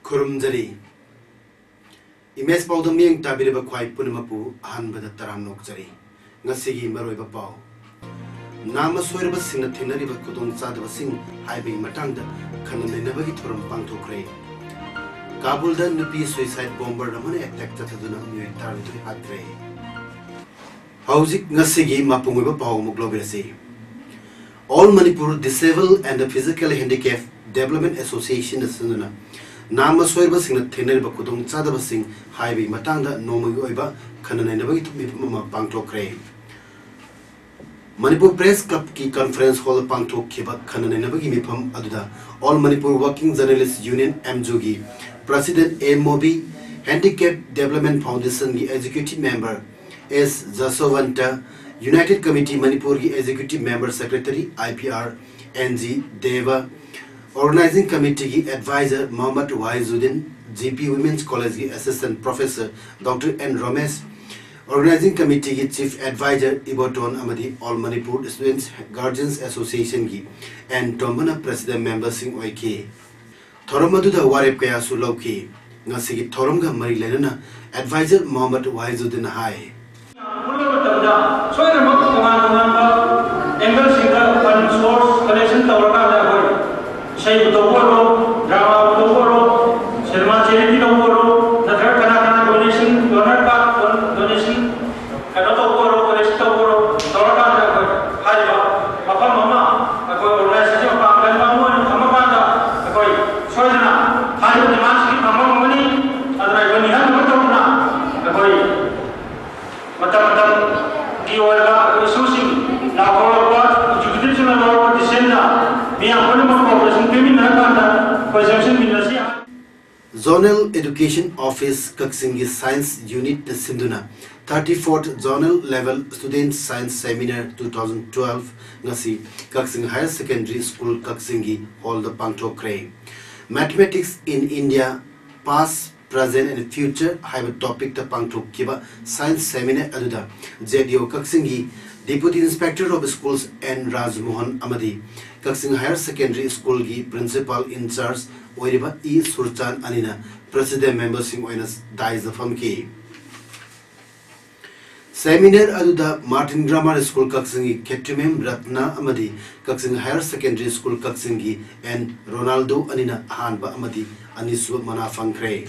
Kurumjari Image Powder Ming Tabiriba Kwai Punimapu, Hanbada Taram Nokjari, Nasigi Maroiba Pau. Nama Swerba Sinatinariba Kudung Sadava Sing, Highway Matanda, Kaname Navagi Turum Panto Cray. Kabulda Nupi suicide bomber Ramani attacked Tatuna Mutar to Hatre. Hauzik Nasigi Mapunga Pau Muglobesi. All Manipur Disabled and the Physically Handicapped Development Association is Sununa. Nama Swerba Sing Teneriba Kudung Sadava Sing, Highway Matanda, Nomuiba, Kananavagi Mipuma Panto Cray. Manipur Press Club Ki Conference Hall Panto Kiba Kananavagi Mipam Aduda, All Manipur Working Journalists Union Mjogi, President A. Mobi, Handicap Development Foundation Ki Executive Member S. Jasovanta, United Committee Manipur Ki Executive Member Secretary IPR NG Deva, Organizing Committee ki Advisor Mohammad Waizuddin, GP Women's College ki Assistant Professor Dr. N. Ramesh, Organizing Committee ki Chief Advisor Iboton Amadi, All Manipur Students Guardians Association ki and Tombana President Member Sing Oike. Thoramadu da Warep Kaya Sulauki, Nasiki Thoramga Mari Lenana, Advisor Mohammad Waizuddin Hai. Saya betul betul, drama betul betul, serma charity betul betul, nanti kana donation, donor card donation, kalau betul betul, donation betul betul, donor card aku hari apa mama, aku organisasi apa kan bangun, sama pada, aku soalnya hari itu masih mama mama ni, ada ibu ni kan betul betul, aku macam di orang susi, nak orang buat, juga di sana orang di sana. Zonal Education Office Kaksingi Science Unit Sinduna 34th Zonal Level Student Science Seminar 2012 Ngasi Kaksing Higher Secondary School Kaksingi Hall the Pangto Kray. Mathematics in India Past, Present and Future High Topic the Pangto Kiba Science Seminar Aduda ZDO Kaksingi Deputy Inspector of Schools N. Rajmohan Amadi Kaksing Higher Secondary School ki Principal in Charge Oiriba E. Surchan Anina President Member Sing Oinas Dais the Famki Seminar Aduda Martin Grammar School Kaksingi Ketimim Ratna Amadi Kaksing Higher Secondary School Kaksingi and Ronaldo Anina Hanba Amadi Anisu Manafang Kray.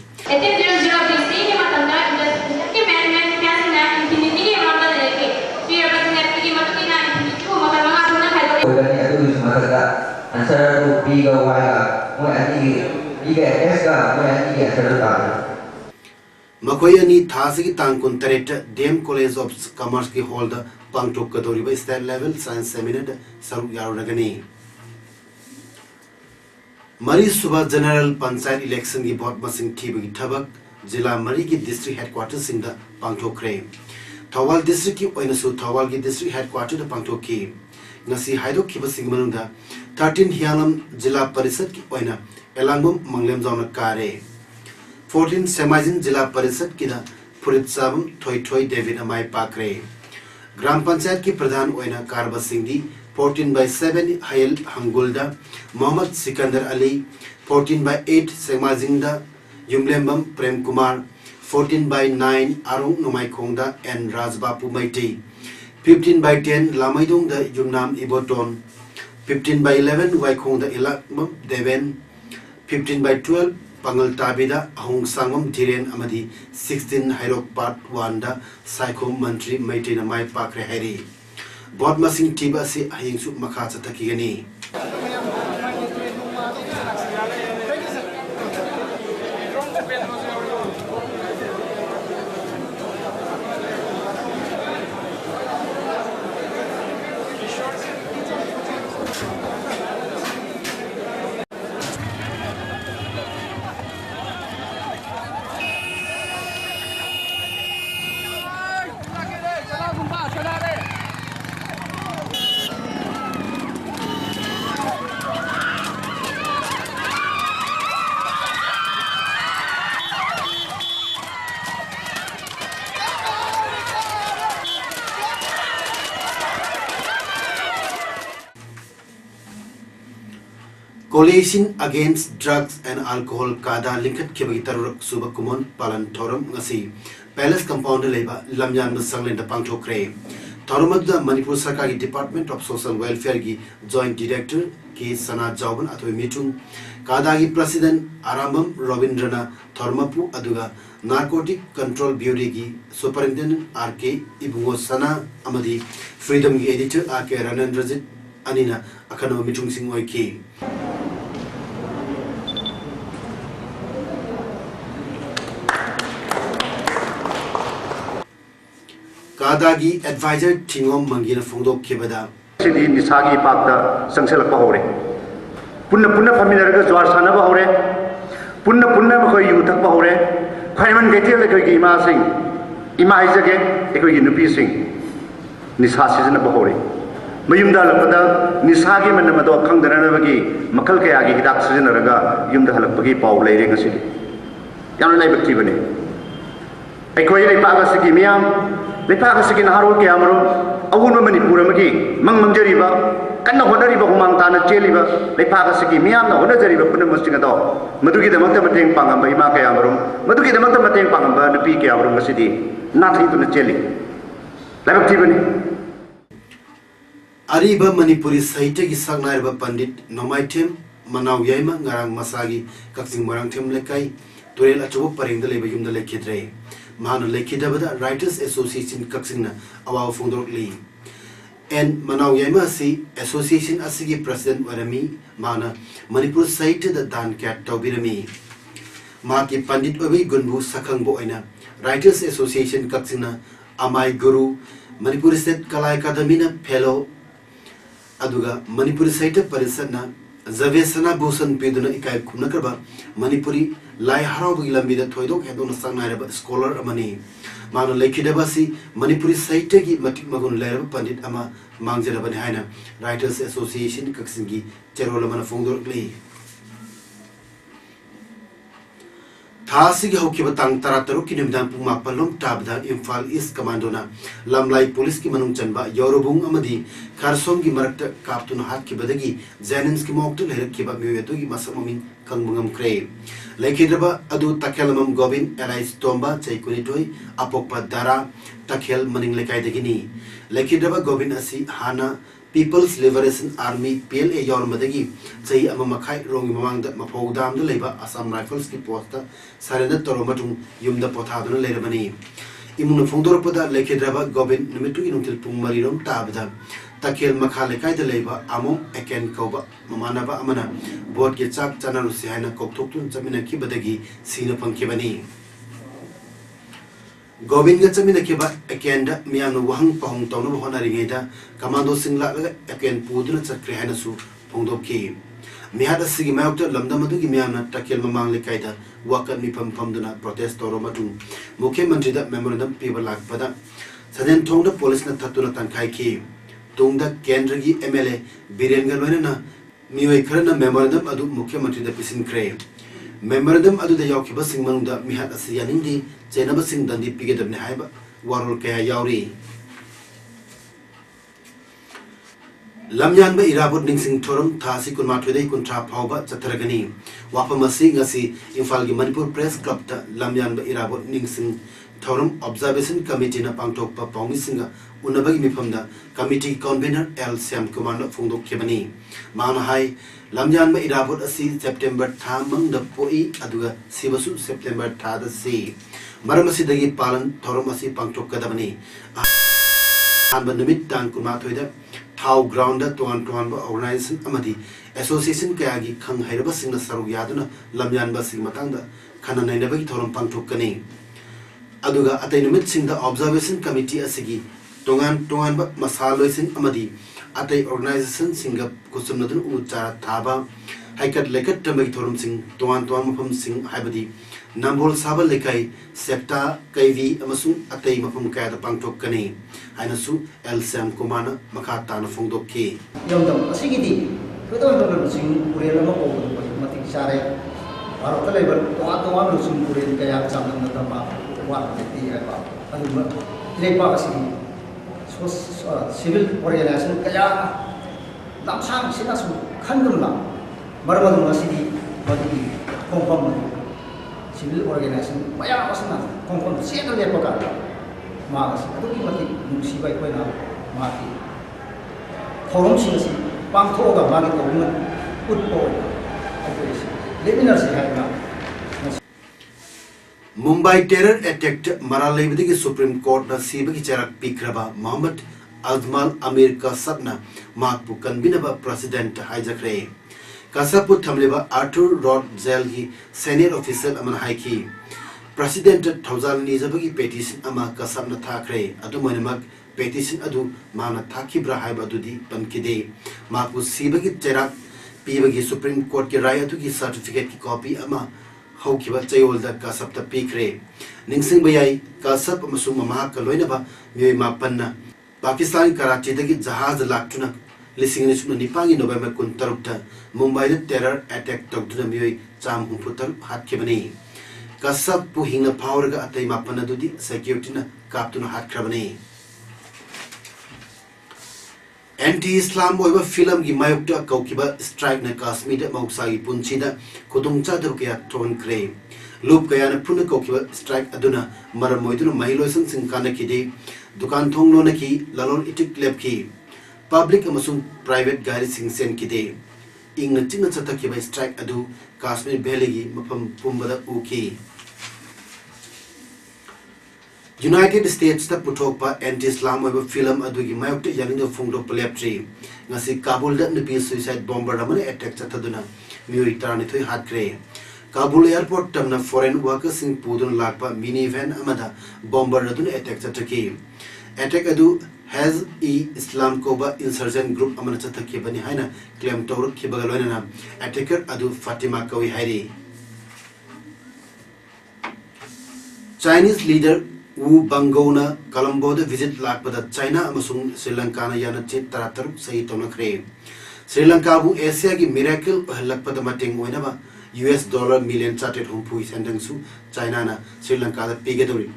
Answer to B go Y mo anti B get S ga mo anti answer ta Makoyani Thasiki Tankun Tareta Dame College of Commerce ki hold the Pangtok Kadoriba State Level Science Seminar Saru Yaragani Mari Subha General Panchayat Election ki Bhot Masing Thibi Thabak Jila Mari ki District Headquarters in the Pangtok Kray Thawal District ki Oinasu Thawal ki District Headquarters the Pangtok ki Nasi Haido Kiba Singmanunda 13 Hialam Jila Parisat ki Oina Elangum Manglem Zona Kare 14 Semajin Jila Parisat Kida Purit Sabam Toy David Amai Pakre Gram Panchayat ki Pradhan Oina Karba Singdi 14/7 Hayal Hangulda Mohammad Sikandar Ali 14/8 Semajinda Yumlembam Prem Kumar 14/9 Arung Nomai Kongda and Rajbapu Maiti 15/10 Lamaidung the Yumnam Iboton 15/11 Waikong the Ilakmam Deven 15/12 Pangal Tabida Hong Sangam Dhiren Amadi 16 Hairok Part 1 da Saikom Mantri Maitina Mai Pakre Hari Bod Masing Tiba si Ahingsu Makatsa Takigani Coalition Against Drugs and Alcohol Kada Linkat Kibagi Taruk Subakumon Palan Torum Ngasi Palace Compound Leba Lamyan Musangland Pangto Kray Torumada Manipur Sarkari Department of Social Welfare Gi Joint Director Ki Sana Jauban Atwe Mitung Kadagi President Arambam Robindrana Tormapu Aduga Narcotic Control Bureau Gi Superintendent RK Ibungo Sana Amadi Freedom Gi Editor RK Ranandrajit Anina Akano Mitung Singoi Ki Kadagi Advisor Tingom Mangina Fondo Kibada Sidi Nisagi Pakta Sangsel Pahore Punna Paminaraga Jwarsana Bahore Punna Mako Yutak Bahore Kaiman Gatil Eko Ima Sing Ima Isage Eko Yunupi Sing Nisasi Bahore Mayumda Lapada Nisagi Manamado Kanganavagi Makal Kayagi Hidak Sizinaraga Yumda Halapagi Pau Laying a city Yana Baktivani Eko Pagasiki Miam Lepakasiki Naharo Kamaro, a woman Manipuramaki, Mangjariba, and the Hodariba Humantana Cheliba, Lepakasiki, Miam, the Hodariba Punamustingado, Maduki the Matamating Pangamba, Imaka Amaro, Maduki the Matamating Pangamba, the Piki Amaro City, nothing to the Cheli. Lavactivani Ariba Manipuri Saitegi Sagnarba Pandit, Nomaitim, Manau Yama, Narang Masagi, Kaksing Marangtim Lekai, Turel Achobo Paring the Labor Yum the Lekidre. Mahano Lekidabada Writers Association Kaksingna Awa Fundor Lee and Manau Yamasi Association Asigi President Warami Mana Manipur cited the Dan Cat Taubirami Maki Pandit Obi Gunbu Sakang Boina Writers Association Kaksingna Amai Guru Manipur State Kalai Kadamina Fellow Aduga Manipur cited Parisana Zavesana Busan Peduna Ikai Kunakraba Manipuri Lai Harabagi Lambida Toidok Hedon Sangnaraba Scholar Amani Mano Lekidabasi Manipuri Saitegi Matik Magun Lerab Pandit Ama Mangjarabani Haina Writers Association Kaksingi Cherolamana Fondor Lee Thasigi Hokibatang Tarataruki Nimdam Pumapalum Tabda Imphal East Commandona Lamlai Police Ki Manung Chanba Yorubung Amadi Karsongi Marakta Kaptun Hat Kibadagi Zaninski Moktul Herkiba Muetugi Masamamin Kangbungam Kray Lekidraba Adu Takelamam Gobin Elais Tomba Chaikunitoi Apokpa Dara Takel Maning Lekai Degini Lekidraba Gobin Asi Hana People's Liberation Army PLA Yormadagi Chai Amamakai Rongi Mamang the Mapodam the Labor Assam Rifles Ki Posta Sarena Toromatum Yum the Potadun Lerabani Imunofondoropada Lekidraba Gobin Numitu Inuntil Pumarirum Tabda Takel Makalekai the Labor Amo Eken Koba Mamanaba Amana Board Getsak Channel Sihana Koktun Chamina Kibadagi Sina Pankibani Gobin Gatsamina Kiba Ekenda Miano Wang Pong Tono Honaringeda Commando Singla Eken Puduna Sakrehanasu Pongdoki Mihada Sigimauta Lamdamadu Gimiana Takel Mamang Lekaida Waka Nipam Pamduna Protest Toromatu Muke Mandrida Memorandum People like Pada Saden Tonga Police Natatuna Tankai Tungda Kendragi MLA Birengalwana Miwe Karana Memorandum Adu Muke Mandrida Pisin Cray Memorandum Adu the Yakiba Singmanda Mihat Asianindi Jenaba Sing Dandi Piget of Nehaiba Warul Kaya Yauri Lamyanba Irabut Ningsing Torum Tasi Kunmatwede Kuntra Pauba Chataragani Wapamasi Ngasi Infalgi Manipur Press Club Lamyanba Irabut Ningsing Torum Observation Committee na Pangtok Pa Paumisinga Unabagi Mipamda Committee Convener L. Siam Commander Fungdok Kebani Manahai Lamyanba Irabut Asi September Tamang the Poi Aduga Sibasu September Tada Si Maramasidagi Palan Toromasi Pangtok Kadabani Anba Numit Dan Kumatweda Tau Grounder Tuan Organization Amadi Association Kayagi Kang Hairaba Singla Saru Yaduna Lamyanba Sigmatanda Kana Nainabagi Torom Pangtokani Aduga Atainumit Sing the Observation Committee Asigi Tongan Masalo Sing Amadi Atay Organization Singa Kusumnadun Uchara Taba Haikat Lekat Tambagi Torom Sing Tuan Mapam Sing Habadi Nambol Saba Lekai Septa Kaivi Amasung Atay Mapam Kaya the Pangtokani Hainasu El Sam Kumana Makata na Fungdok Ki Yom Asigidi Kudo Sing Purela Matik Sare Arota Labor Tuan Sing Purin Kaya Sam Natama What the Aduma Lepa Asigi Civil Organization Kaya Lamsang Sinasu Kandula मरम मसीदी मदुगी खोंफम civil organisation मया असना खोंफम सेना लेपका मास अदुगी मति नुसीबाई Koyna माकी theorem सिंसी पांथोगा मागी तोगमन उत्पो अपोइसी laminar से हाइना Mumbai terror attack मरालेबदी की supreme court ना सीबा की चरक पीखरबा मोहम्मद अजमल अमीर कसबना माकपु कन्बिनबा प्रेसिडेंट हाइजखरे कसबपु थमलेबा आर्थर रॉड जेल की सीनियर ऑफिसर अमन हाइकी प्रेसिडेंट थौजाल निजबगी पेटिशन अमा कसबना थाखरे अदुमनमक पेटिशन अदु माना थाखिब्रा हाइबा अदुदी पनकिदे माकपु सीबा की चरक पीबगी सुप्रीम कोर्ट के राय अदु की सर्टिफिकेट की कॉपी अमा हौखिबा चयोलदा कसबता पीखरे निंगसिंग बयाई कसब अमसुंग ममा का लोइनबा मियोय मापन्ना पाकिस्तान कराची दगी जहाज लाक्टुना लिसिंग निपांगी नवंबर 13 मुंबई टेरर अटैक तौदुना मियोय चाम हुंफुतर हातखेबनी कसब पु हिंगना फावरगा अतै मापन्ना दुदी सिक्योरिटीना कापतुना हातखरबनी एंटी इस्लाम ओइबा फिल्म की मायुक्ता कौकिबा स्ट्राइक न कश्मीर मौसागी पुंचीदा खुदुंगचादब कया थ्रोनख्रे लूप कया न पुन कौकिबा स्ट्राइक अदुना मरम मोइदुना महिलोइसन सिंकाना किदे दुकान थोंगलोना की ललोन इटिक लेब की पब्लिक अमसुंग प्राइवेट गाड़ी सिंगसेन किदे इंगना चिंगना चतकिबा स्ट्राइक अदु कश्मीर वैली की मफम पुंबदा उकी यूनाइटेड स्टेट्स ता पुथोकपा anti Islam ओइबा film अदुगी मायुक्ता Yaning फुंगदो प्लेप्ट्री ngasi Kabul da nupi suicide bomber amane attack chataduna mioi tarnithoi hatkhre Kabul airport tamna foreign workers sing pudun lakpa minivan amada bomber aduna attack chataki attack adu has Islam koba insurgent group amana chataki bani haina claim tawr khibagalona attacker adu Fatima kawi hairi Chinese leader Wu Bangona Colombo the visit lakpada China amasung Sri Lanka na yana chit tarataruk sahi tonakre Sri Lanka bu Asia ki miracle lakpada mating oinaba US dollar million charted humpu sendangsu China na Sri Lanka da pigedori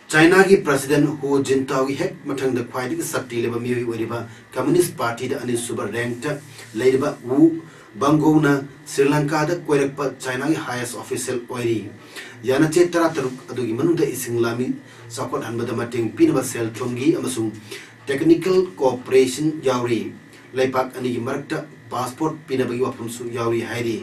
China ki president Hu Jintao ki hek mathang da khwaidi ki sakti leba miwi oriba Communist Party da ani super ranked leiba Wu Bangona Sri Lanka da koirakpa China ki highest official oiri yana chetara taruk adugi manunda isinglami support hanbada mating pinaba sel thomgi amasung technical cooperation yauri leipak ani gi marakta passport pinabagi wapumsu yauri hairi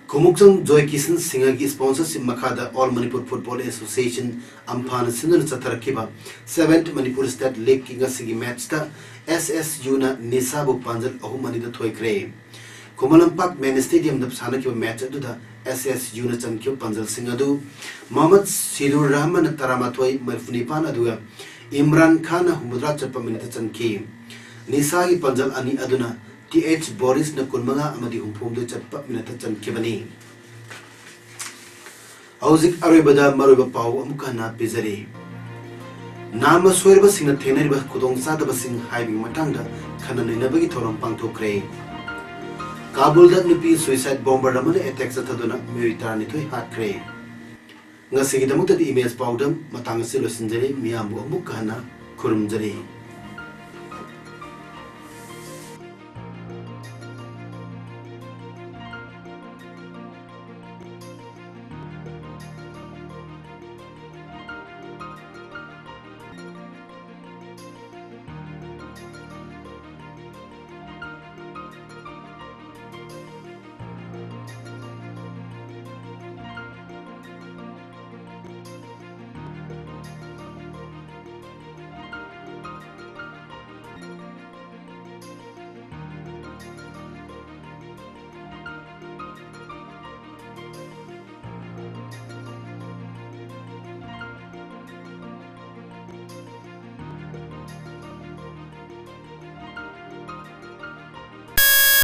Kumuksang Joy Kisan Singha ki sponsorship makhada All Manipur Football Association Amphan Sindhun Chatarakiba 7th Manipur State League ki ngasigi match ta SSU na Nisabu Panjal ahumani da thoikre Kumalampak Main Stadium da sana ki match adu da SSU na chankyo Panjal Singh adu Mohammad Sidur Rahman Taramatwai Marfunipan adu Imran Khan Humudra chapa minute chanki Nisa ki Panjal ani aduna TH Boris na kunmanga amadi humpum do chapa minute chankibani Auzik Arabada Maruba Pau amuka na pizari Nama soirba singna thenariba kudong sadaba sing haibing matangda khanani nabagi thoram pangthokre Kabul da nupi suicide bomber amane attack chataduna mioi tarnithoi hatkre ngasi gidamukta emails paudam matang se losinjare miyamu amuk kana khurumjare